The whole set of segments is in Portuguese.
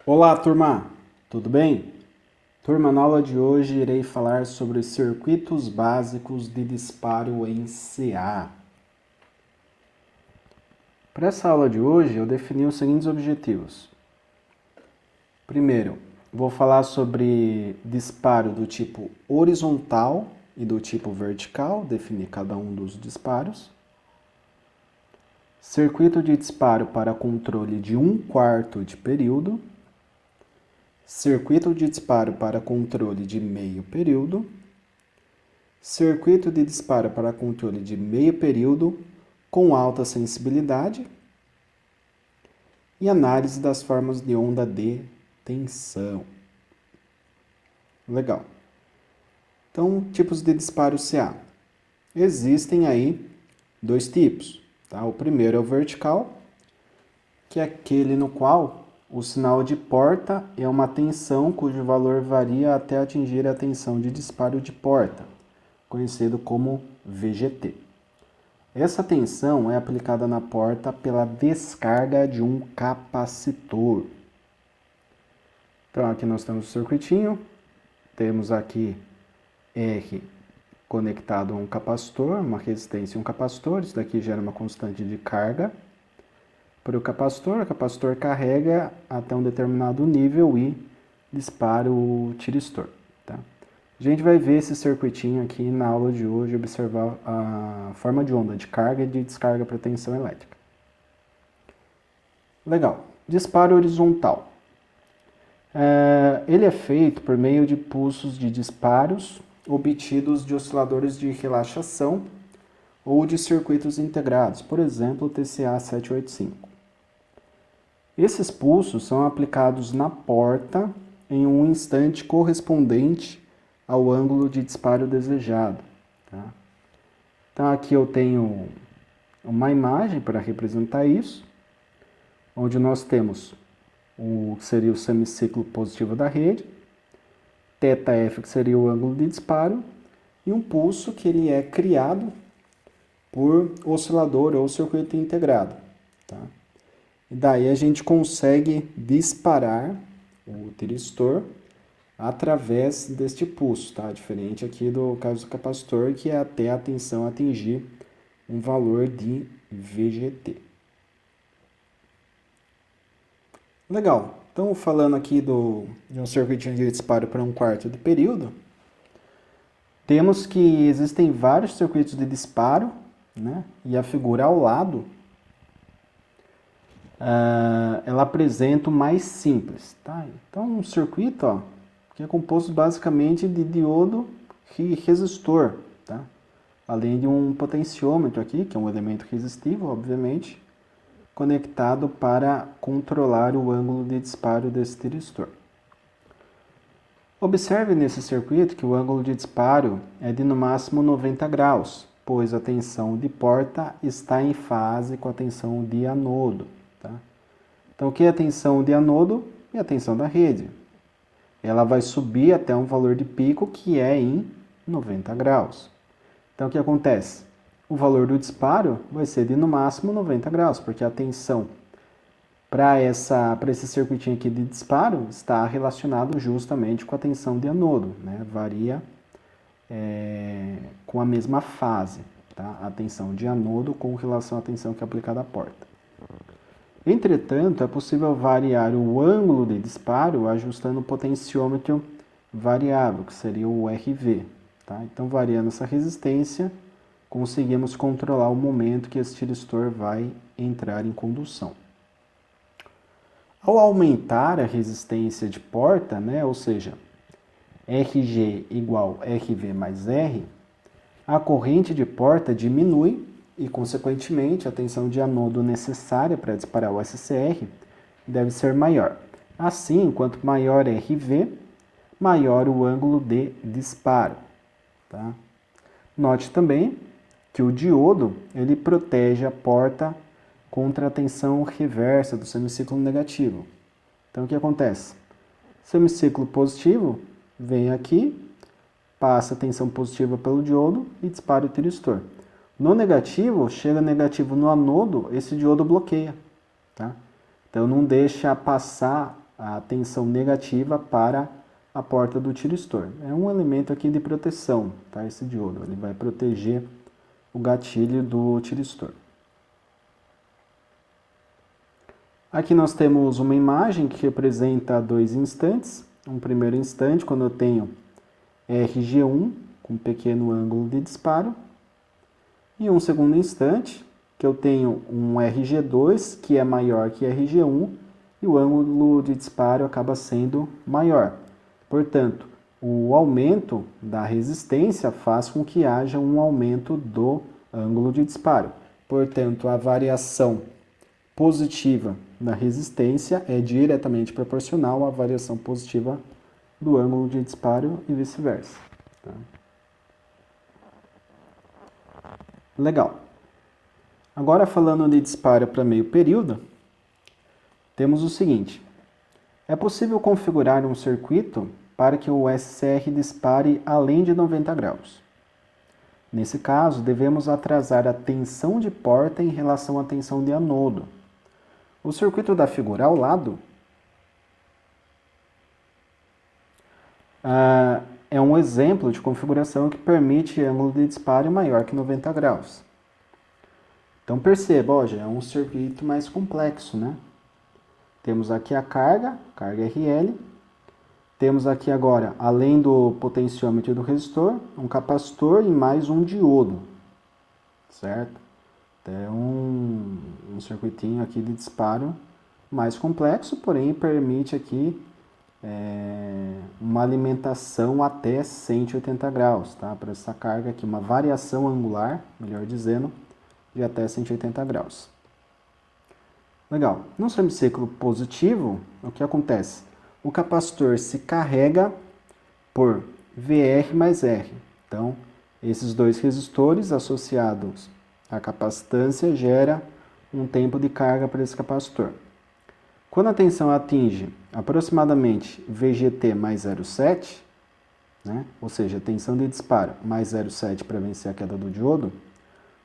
Olá, turma! Tudo bem? Turma, na aula de hoje irei falar sobre os circuitos básicos de disparo em CA. Para essa aula de hoje, eu defini os seguintes objetivos. Primeiro, vou falar sobre disparo do tipo horizontal e do tipo vertical, definir cada um dos disparos. Circuito de disparo para controle de 1/4 de período. Circuito de disparo para controle de meio período. Circuito de disparo para controle de meio período com alta sensibilidade. E análise das formas de onda de tensão. Legal. Então, tipos de disparo CA. Existem aí dois tipos. Tá? O primeiro é o vertical, que é aquele no qual o sinal de porta é uma tensão cujo valor varia até atingir a tensão de disparo de porta, conhecido como VGT. Essa tensão é aplicada na porta pela descarga de um capacitor. Então aqui nós temos o circuitinho, temos aqui R conectado a um capacitor, uma resistência e um capacitor, isso daqui gera uma constante de carga para o capacitor carrega até um determinado nível e dispara o tiristor. Tá? A gente vai ver esse circuitinho aqui na aula de hoje, observar a forma de onda de carga e de descarga para tensão elétrica. Legal. Disparo horizontal. Ele é feito por meio de pulsos de disparos obtidos de osciladores de relaxação ou de circuitos integrados, por exemplo, o TCA 785. Esses pulsos são aplicados na porta em um instante correspondente ao ângulo de disparo desejado. Tá? Então aqui eu tenho uma imagem para representar isso, onde nós temos o que seria o semiciclo positivo da rede, θF que seria o ângulo de disparo, e um pulso que ele é criado por oscilador ou circuito integrado. Tá? E daí a gente consegue disparar o tiristor através deste pulso, tá? Diferente aqui do caso do capacitor, que é até a tensão atingir um valor de VGT. Legal. Então, falando aqui de um circuitinho de disparo para 1/4 de período, temos que existem vários circuitos de disparo, né? E a figura ao lado ela apresenta o mais simples. Tá? Então, um circuito que é composto basicamente de diodo e resistor, tá? Além de um potenciômetro aqui, que é um elemento resistivo, obviamente, conectado para controlar o ângulo de disparo desse tiristor. Observe nesse circuito que o ângulo de disparo é de no máximo 90 graus, pois a tensão de porta está em fase com a tensão de anodo. Tá? Então, o que é a tensão de anodo? É a tensão da rede. Ela vai subir até um valor de pico que é em 90 graus. Então, o que acontece? O valor do disparo vai ser de no máximo 90 graus, porque a tensão para esse circuitinho aqui de disparo está relacionado justamente com a tensão de anodo, né? Varia com a mesma fase, tá? A tensão de anodo com relação à tensão que é aplicada à porta. Entretanto, é possível variar o ângulo de disparo ajustando o potenciômetro variável, que seria o RV. Tá? Então, variando essa resistência, conseguimos controlar o momento que esse tiristor vai entrar em condução. Ao aumentar a resistência de porta, né, ou seja, RG igual RV mais R, a corrente de porta diminui e, consequentemente, a tensão de anodo necessária para disparar o SCR deve ser maior. Assim, quanto maior RV, maior o ângulo de disparo. Tá? Note também que o diodo ele protege a porta contra a tensão reversa do semiciclo negativo. Então, o que acontece? Semiciclo positivo vem aqui, passa a tensão positiva pelo diodo e dispara o tiristor. No negativo, chega negativo no anodo, esse diodo bloqueia. Tá? Então, não deixa passar a tensão negativa para a porta do tiristor. É um elemento aqui de proteção, tá? Esse diodo, ele vai proteger o gatilho do tiristor. Aqui nós temos uma imagem que representa dois instantes. Um primeiro instante, quando eu tenho RG1 com pequeno ângulo de disparo, e um segundo instante, que eu tenho um RG2 que é maior que RG1 e o ângulo de disparo acaba sendo maior. Portanto, o aumento da resistência faz com que haja um aumento do ângulo de disparo. Portanto, a variação positiva da resistência é diretamente proporcional à variação positiva do ângulo de disparo e vice-versa. Tá? Legal. Agora, falando de disparo para meio período, temos o seguinte. É possível configurar um circuito para que o SCR dispare além de 90 graus. Nesse caso, devemos atrasar a tensão de porta em relação à tensão de anodo. O circuito da figura ao lado é um exemplo de configuração que permite ângulo de disparo maior que 90 graus. Então perceba, ó, já é um circuito mais complexo, né? Temos aqui a carga RL. Temos aqui agora, além do potenciômetro e do resistor, um capacitor e mais um diodo, certo? É um circuitinho aqui de disparo mais complexo, porém permite aqui uma alimentação até 180 graus, tá? Para essa carga aqui, uma variação angular, melhor dizendo, de até 180 graus. Legal. No semiciclo positivo, o que acontece? O capacitor se carrega por VR mais R. Então, esses dois resistores associados à capacitância gera um tempo de carga para esse capacitor. Quando a tensão atinge aproximadamente VGT mais 0,7, né? Ou seja, tensão de disparo mais 0,7 para vencer a queda do diodo,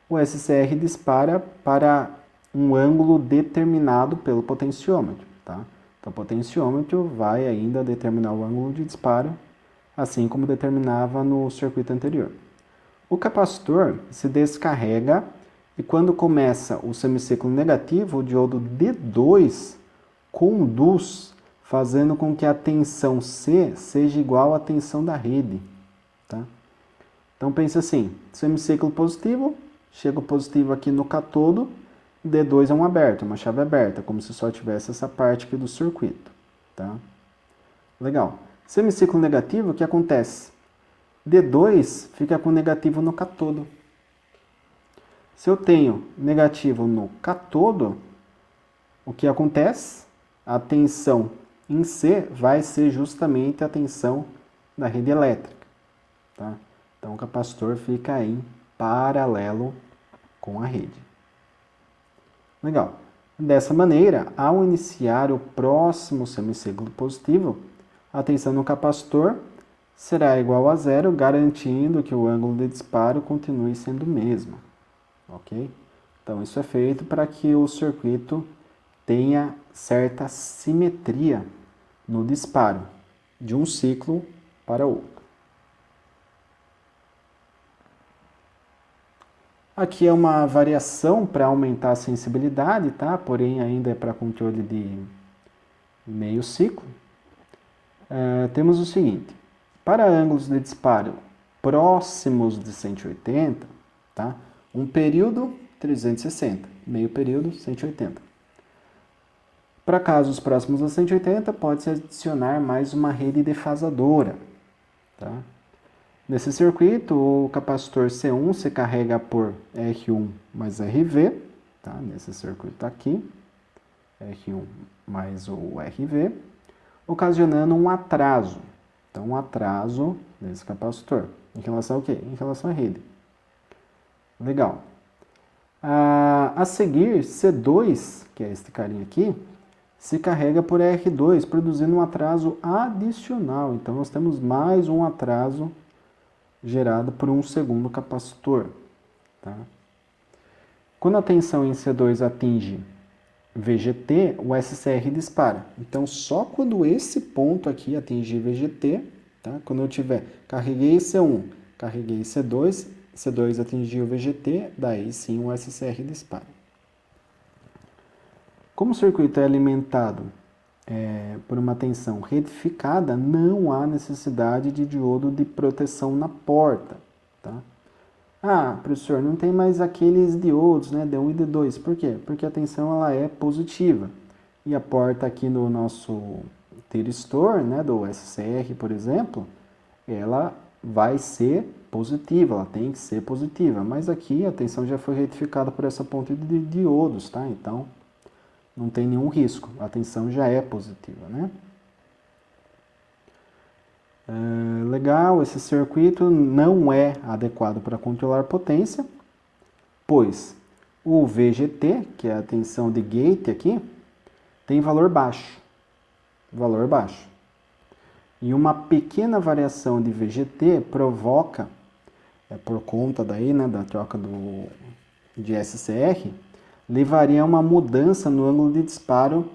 o SCR dispara para um ângulo determinado pelo potenciômetro. Tá? Então, o potenciômetro vai ainda determinar o ângulo de disparo, assim como determinava no circuito anterior. O capacitor se descarrega e quando começa o semiciclo negativo, o diodo D2 conduz, fazendo com que a tensão C seja igual à tensão da rede. Tá? Então pense assim, semiciclo positivo, chega o positivo aqui no catodo, D2 é um aberto, uma chave aberta, como se só tivesse essa parte aqui do circuito. Tá? Legal. Semiciclo negativo, o que acontece? D2 fica com negativo no catodo. Se eu tenho negativo no catodo, o que acontece? A tensão em C vai ser justamente a tensão da rede elétrica. Tá? Então o capacitor fica em paralelo com a rede. Legal. Dessa maneira, ao iniciar o próximo semiciclo positivo, a tensão no capacitor será igual a zero, garantindo que o ângulo de disparo continue sendo o mesmo. Ok? Então isso é feito para que o circuito tenha certa simetria no disparo de um ciclo para outro. Aqui é uma variação para aumentar a sensibilidade, tá? Porém ainda é para controle de meio ciclo. Temos o seguinte, para ângulos de disparo próximos de 180, tá? Um período 360, meio período 180. Para casos próximos a 180, pode-se adicionar mais uma rede defasadora. Tá? Nesse circuito, o capacitor C1 se carrega por R1 mais RV, tá? Nesse circuito aqui, R1 mais o RV, ocasionando um atraso. Então, um atraso nesse capacitor. Em relação ao quê? Em relação à rede. Legal. A seguir, C2, que é este carinha aqui, se carrega por R2, produzindo um atraso adicional. Então, nós temos mais um atraso gerado por um segundo capacitor. Tá? Quando a tensão em C2 atinge VGT, o SCR dispara. Então, só quando esse ponto aqui atingir VGT, tá? Quando eu carreguei C1, carreguei C2, C2 atingiu o VGT, daí sim o SCR dispara. Como o circuito é alimentado por uma tensão retificada, não há necessidade de diodo de proteção na porta. Tá? Ah, professor, não tem mais aqueles diodos, né, D1 e D2. Por quê? Porque a tensão ela é positiva. E a porta aqui no nosso tiristor, né, do SCR, por exemplo, ela vai ser positiva, ela tem que ser positiva. Mas aqui a tensão já foi retificada por essa ponte de diodos, tá? Então, não tem nenhum risco, a tensão já é positiva, né? Legal, esse circuito não é adequado para controlar potência, pois o VGT, que é a tensão de gate aqui, tem valor baixo. E uma pequena variação de VGT provoca, por conta daí, né, da troca de SCR, levaria a uma mudança no ângulo de disparo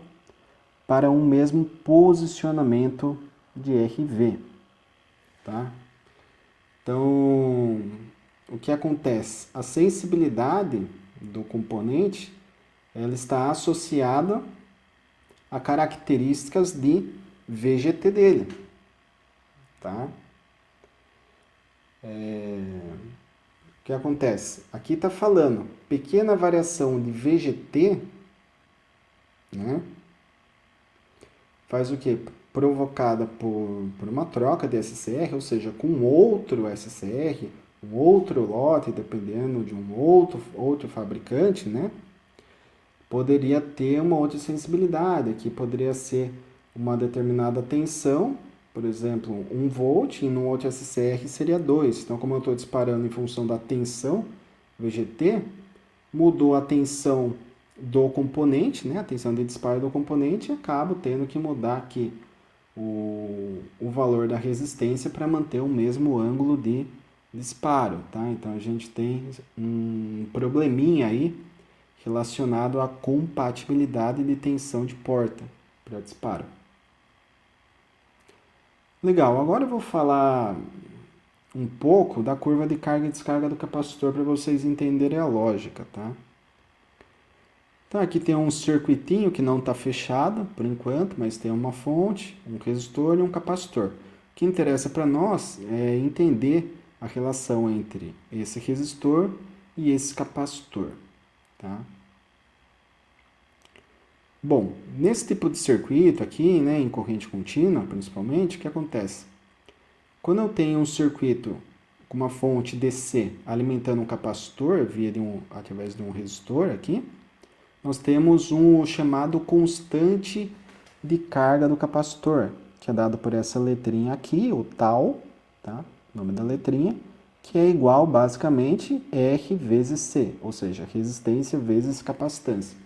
para um mesmo posicionamento de RV. Tá? Então, o que acontece? A sensibilidade do componente ela está associada a características de VGT dele. Tá? O que acontece? Aqui está falando pequena variação de VGT, né? Faz o quê? Provocada por uma troca de SCR, ou seja, com outro SCR, um outro lote, dependendo de um outro fabricante, né? Poderia ter uma outra sensibilidade, que poderia ser uma determinada tensão, por exemplo, 1 volt, e no outro SCR seria 2. Então, como eu estou disparando em função da tensão VGT, mudou a tensão do componente, né? A tensão de disparo do componente, e acabo tendo que mudar aqui o valor da resistência para manter o mesmo ângulo de disparo, tá? Então a gente tem um probleminha aí relacionado à compatibilidade de tensão de porta para disparo. Legal, agora eu vou falar um pouco da curva de carga e descarga do capacitor para vocês entenderem a lógica, tá? Então aqui tem um circuitinho que não está fechado por enquanto, mas tem uma fonte, um resistor e um capacitor. O que interessa para nós é entender a relação entre esse resistor e esse capacitor. Tá? Bom, nesse tipo de circuito aqui, né, em corrente contínua principalmente, o que acontece? Quando eu tenho um circuito com uma fonte DC alimentando um capacitor através de um resistor aqui, nós temos um chamado constante de carga do capacitor, que é dado por essa letrinha aqui, o tal, tá? Nome da letrinha, que é igual basicamente R vezes C, ou seja, resistência vezes capacitância.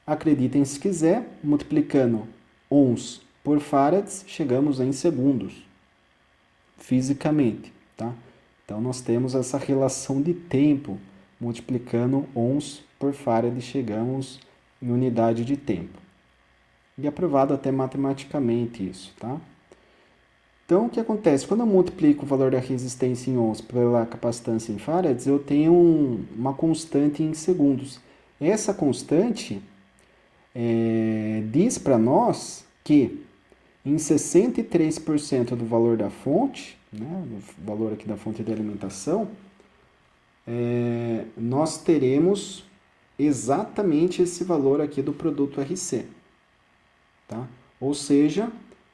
Acreditem se quiser, multiplicando ohms por farads, chegamos em segundos, fisicamente, tá? Então nós temos essa relação de tempo, multiplicando ohms por farad, chegamos em unidade de tempo. E é provado até matematicamente isso, tá? Então, o que acontece? Quando eu multiplico o valor da resistência em ohms pela capacitância em farads, eu tenho uma constante em segundos. Essa constante diz para nós que em 63% do valor da fonte, né, o valor aqui da fonte de alimentação, nós teremos exatamente esse valor aqui do produto RC. Tá? Ou seja,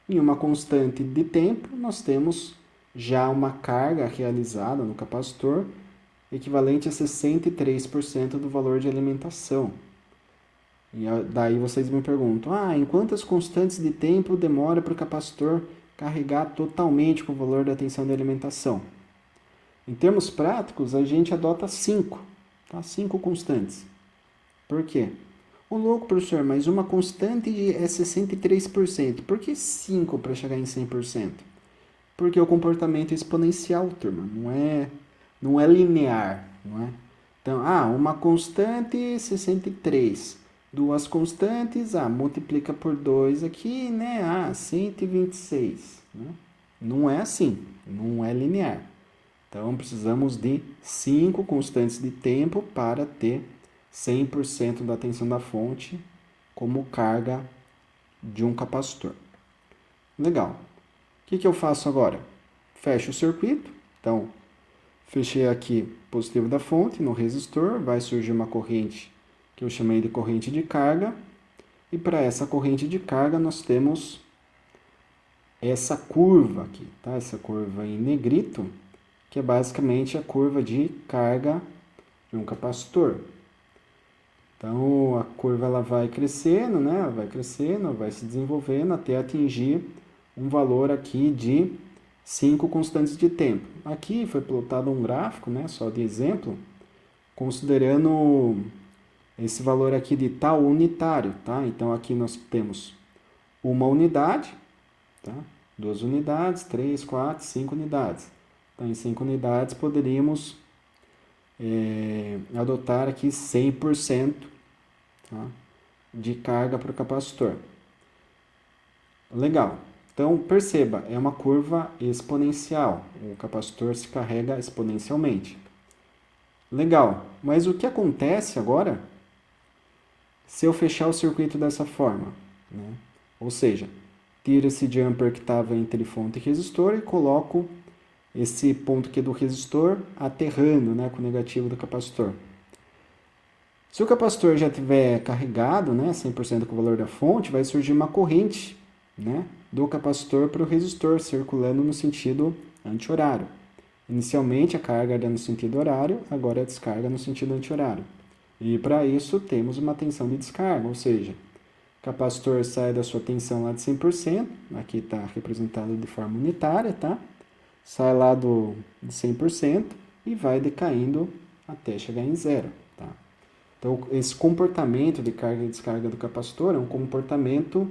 em uma constante de tempo, nós temos já uma carga realizada no capacitor equivalente a 63% do valor de alimentação. E daí vocês me perguntam, em quantas constantes de tempo demora para o capacitor carregar totalmente com o valor da tensão de alimentação? Em termos práticos, a gente adota 5, tá? 5 constantes. Por quê? Ô louco, professor, mas uma constante é 63%. Por que 5 para chegar em 100%? Porque o comportamento é exponencial, turma. Não é linear, não é? Então, uma constante 63. duas constantes, multiplica por 2 aqui, né? 126. Né? Não é assim, não é linear. Então, precisamos de 5 constantes de tempo para ter 100% da tensão da fonte como carga de um capacitor. Legal. O que eu faço agora? Fecho o circuito. Então, fechei aqui positivo da fonte no resistor, vai surgir uma corrente que eu chamei de corrente de carga. E para essa corrente de carga nós temos essa curva aqui, tá? Essa curva em negrito, que é basicamente a curva de carga de um capacitor. Então, a curva ela vai crescendo, né? Ela vai crescendo, vai se desenvolvendo até atingir um valor aqui de 5 constantes de tempo. Aqui foi plotado um gráfico, né? Só de exemplo, considerando esse valor aqui de tal unitário, tá? Então, aqui nós temos uma unidade, tá? 2 unidades, 3, 4, 5 unidades. Então, em 5 unidades, poderíamos adotar aqui 100%, tá? De carga para o capacitor. Legal. Então, perceba, é uma curva exponencial. O capacitor se carrega exponencialmente. Legal. Mas o que acontece agora se eu fechar o circuito dessa forma? Né? Ou seja, tiro esse jumper que estava entre fonte e resistor e coloco esse ponto aqui do resistor aterrando, né, com o negativo do capacitor. Se o capacitor já estiver carregado, né, 100% com o valor da fonte, vai surgir uma corrente, né, do capacitor para o resistor, circulando no sentido anti-horário. Inicialmente a carga era no sentido horário, agora a descarga no sentido anti-horário. E para isso temos uma tensão de descarga, ou seja, o capacitor sai da sua tensão lá de 100%, aqui está representado de forma unitária, tá? Sai lá de 100% e vai decaindo até chegar em zero, tá? Então, esse comportamento de carga e descarga do capacitor é um comportamento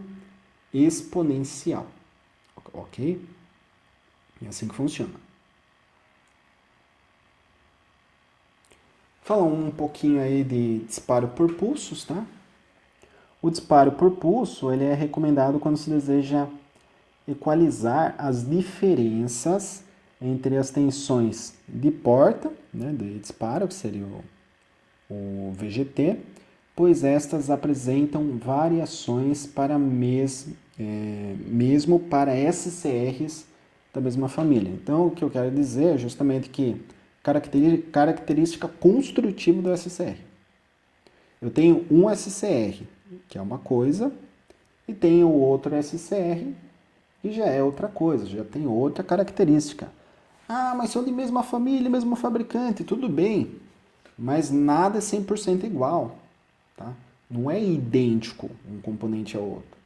exponencial, ok? É assim que funciona. Falar um pouquinho aí de disparo por pulsos, tá? O disparo por pulso, ele é recomendado quando se deseja equalizar as diferenças entre as tensões de porta, né, de disparo, que seria o VGT, pois estas apresentam variações para mesmo para SCRs da mesma família. Então, o que eu quero dizer é justamente que característica construtiva do SCR. Eu tenho um SCR, que é uma coisa, e tenho outro SCR, e já é outra coisa, já tem outra característica. Mas são de mesma família, mesmo fabricante, tudo bem, mas nada é 100% igual, tá? Não é idêntico um componente ao outro.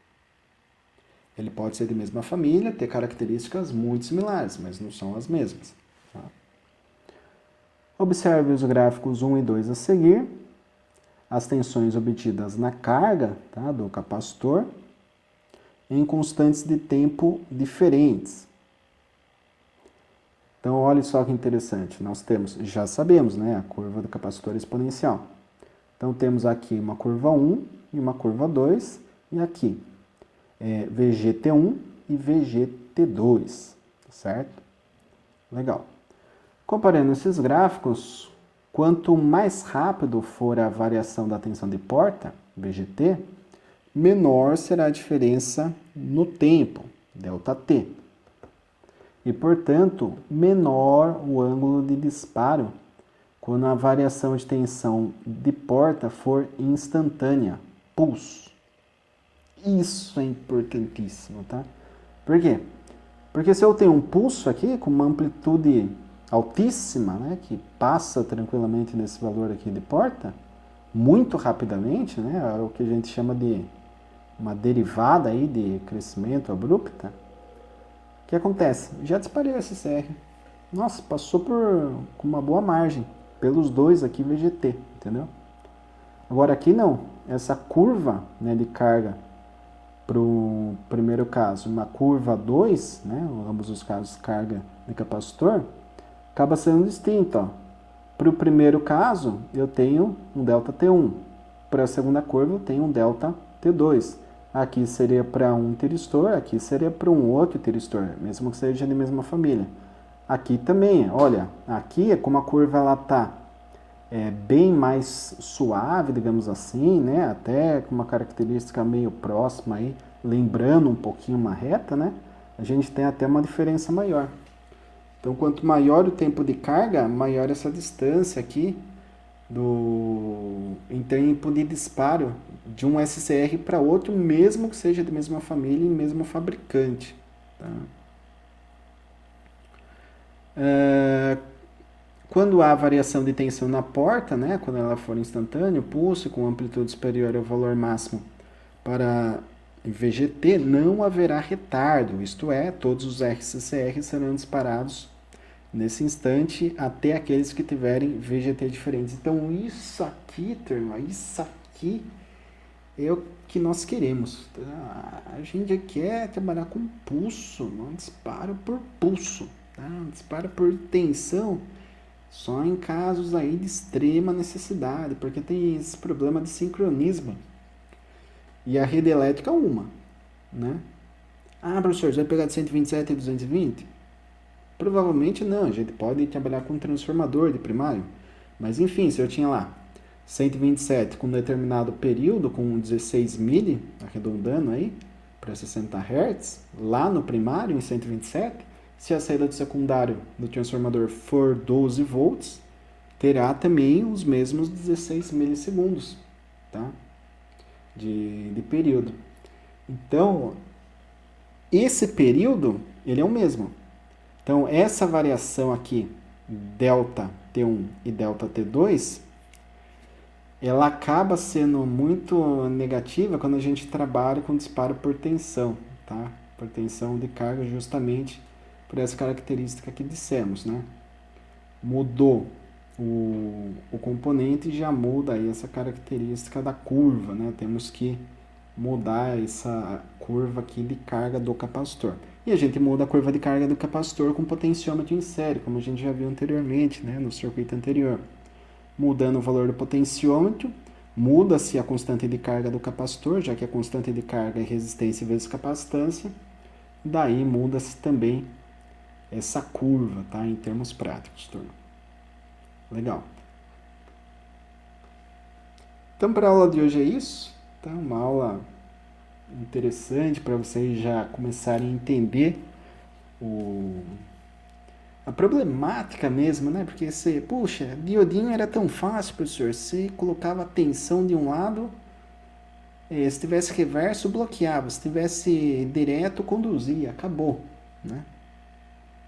Ele pode ser de mesma família, ter características muito similares, mas não são as mesmas. Tá? Observe os gráficos 1 e 2 a seguir. As tensões obtidas na carga, tá, do capacitor em constantes de tempo diferentes. Então, olha só que interessante. Nós temos, já sabemos, né, a curva do capacitor exponencial. Então, temos aqui uma curva 1 e uma curva 2, e aqui VGT1 e VGT2, certo? Legal. Comparando esses gráficos, quanto mais rápido for a variação da tensão de porta, VGT, menor será a diferença no tempo, ΔT. E, portanto, menor o ângulo de disparo quando a variação de tensão de porta for instantânea, pulso. Isso é importantíssimo, tá? Por quê? Porque se eu tenho um pulso aqui com uma amplitude altíssima, né, que passa tranquilamente desse valor aqui de porta, muito rapidamente, né, é o que a gente chama de uma derivada aí de crescimento abrupta, o que acontece? Já disparei o SCR. Nossa, passou com uma boa margem, pelos dois aqui VGT, entendeu? Agora aqui não, essa curva, né, de carga para o primeiro caso, uma curva 2, né, ambos os casos carga de capacitor, acaba sendo distinto. Para o primeiro caso, eu tenho um ΔT1. para a segunda curva eu tenho um delta T2. Aqui seria para um tiristor, aqui seria para um outro tiristor, mesmo que seja da mesma família. Aqui também, olha, aqui é como a curva ela está bem mais suave, digamos assim, né? Até com uma característica meio próxima aí, lembrando um pouquinho uma reta, né? A gente tem até uma diferença maior. Então, quanto maior o tempo de carga, maior essa distância aqui em tempo de disparo de um SCR para outro, mesmo que seja da mesma família e mesmo fabricante. Tá? Quando há variação de tensão na porta, né, quando ela for instantânea, o pulso com amplitude superior ao valor máximo para VGT, não haverá retardo, isto é, todos os RCCR serão disparados nesse instante até aqueles que tiverem VGT diferentes. Então isso aqui, turma, isso aqui é o que nós queremos. A gente quer trabalhar com pulso, não disparo por pulso, tá? Disparo por tensão só em casos aí de extrema necessidade, porque tem esse problema de sincronismo. E a rede elétrica é uma, né? Ah, professor, você vai pegar de 127 e 220? Provavelmente não, a gente pode trabalhar com um transformador de primário. Mas enfim, se eu tinha lá 127 com um determinado período, com 16 mili, arredondando aí, para 60 Hz, lá no primário, em 127, se a saída do secundário do transformador for 12 volts, terá também os mesmos 16 milissegundos, tá? de período. Então, esse período, ele é o mesmo. Então, essa variação aqui, delta T1 e delta T2, ela acaba sendo muito negativa quando a gente trabalha com disparo por tensão, tá? Por tensão de carga, justamente por essa característica que dissemos, né? Mudou o componente, já muda aí essa característica da curva, né? Temos que mudar essa curva aqui de carga do capacitor. E a gente muda a curva de carga do capacitor com potenciômetro em série, como a gente já viu anteriormente, né? No circuito anterior. Mudando o valor do potenciômetro, muda-se a constante de carga do capacitor, já que a constante de carga é resistência vezes capacitância. Daí muda-se também essa curva, tá? Em termos práticos, turma. Legal. Então, para a aula de hoje é isso. Tá? Uma aula interessante para vocês já começarem a entender a problemática mesmo, né? Porque você, puxa, diodinho era tão fácil, professor. Você colocava a tensão de um lado, se tivesse reverso, bloqueava. Se tivesse direto, conduzia. Acabou, né?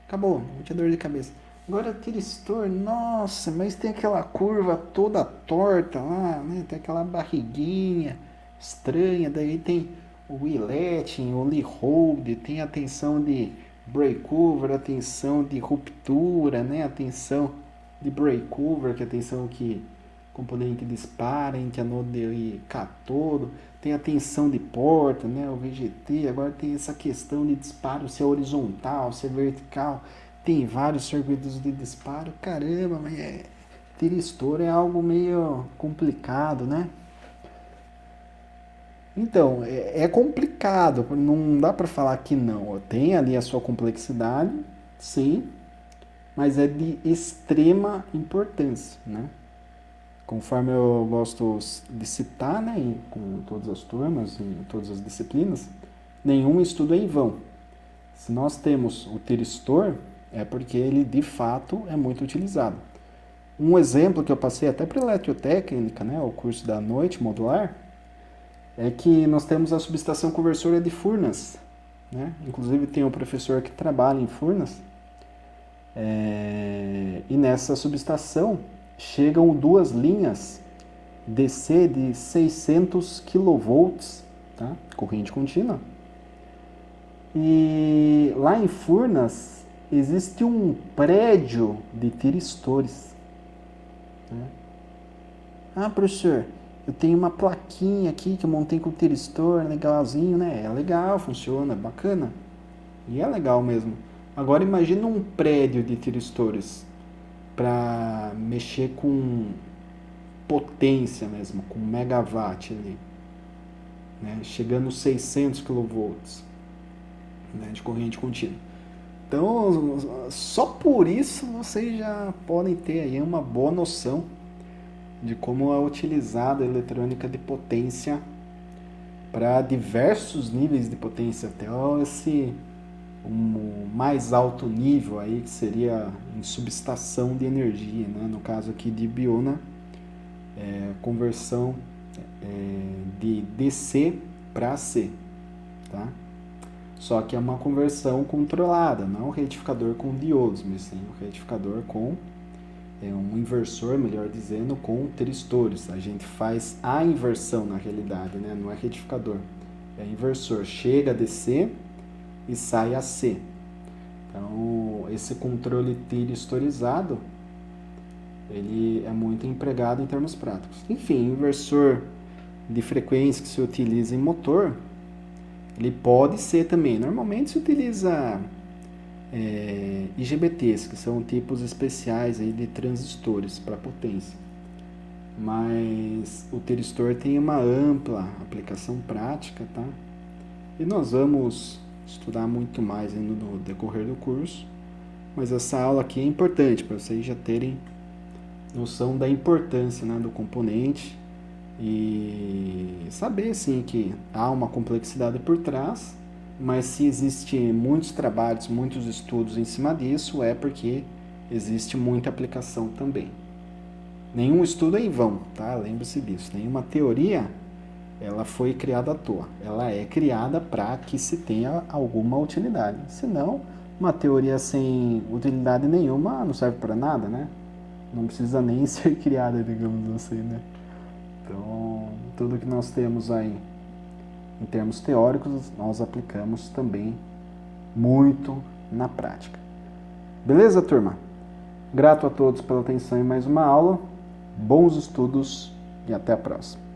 Acabou, não tinha dor de cabeça. Agora, tiristor, nossa, mas tem aquela curva toda torta lá, né? Tem aquela barriguinha estranha, daí tem o wheeletting, o lee hold, tem a tensão de breakover, a tensão de ruptura, né? A tensão de breakover, que é a tensão que o componente dispara entre anodo e catodo, tem a tensão de porta, né? O VGT, agora tem essa questão de disparo, se é horizontal, se é vertical, tem vários circuitos de disparo, caramba, mas tiristor é algo meio complicado, né? Então, é complicado, não dá para falar que não. Tem ali a sua complexidade, sim, mas é de extrema importância, né? Conforme eu gosto de citar, né, com todas as turmas, em todas as disciplinas, nenhum estudo é em vão. Se nós temos o tiristor, é porque ele de fato é muito utilizado. Um exemplo que eu passei até para eletrotécnica, né, o curso da noite modular, é que nós temos a subestação conversora de Furnas, né? Inclusive tem um professor que trabalha em Furnas, e nessa subestação chegam duas linhas DC de 600 kV, tá? Corrente contínua. E lá em Furnas existe um prédio de tiristores, né? Ah, professor, eu tenho uma plaquinha aqui que eu montei com o tiristor, legalzinho, né? É legal, funciona, bacana. E é legal mesmo. Agora imagina um prédio de tiristores para mexer com potência mesmo, com megawatt ali, né? Chegando a 600 kV, né, de corrente contínua. Então, só por isso vocês já podem ter aí uma boa noção de como é utilizada a eletrônica de potência para diversos níveis de potência, até esse um mais alto nível aí, que seria em subestação de energia, né? No caso aqui de Biona, conversão de DC para AC, tá? Só que é uma conversão controlada, não um retificador com diodos, mas sim um retificador com um inversor, melhor dizendo, com teristores. A gente faz a inversão na realidade, né? Não é retificador, é inversor. Chega a DC e sai a C. Então, esse controle tiristorizado, ele é muito empregado em termos práticos. Enfim, inversor de frequência que se utiliza em motor, ele pode ser também. Normalmente se utiliza IGBTs, que são tipos especiais aí de transistores para potência. Mas o teristor tem uma ampla aplicação prática, tá? E nós vamos estudar muito mais ainda no decorrer do curso, mas essa aula aqui é importante para vocês já terem noção da importância, né, do componente e saber sim que há uma complexidade por trás, mas se existem muitos trabalhos, muitos estudos em cima disso, é porque existe muita aplicação também. Nenhum estudo é em vão, tá? Lembre-se disso. Nenhuma teoria ela foi criada à toa. Ela é criada para que se tenha alguma utilidade. Senão, uma teoria sem utilidade nenhuma não serve para nada, né? Não precisa nem ser criada, digamos assim, né? Então, tudo que nós temos aí em termos teóricos, nós aplicamos também muito na prática. Beleza, turma? Grato a todos pela atenção em mais uma aula. Bons estudos e até a próxima.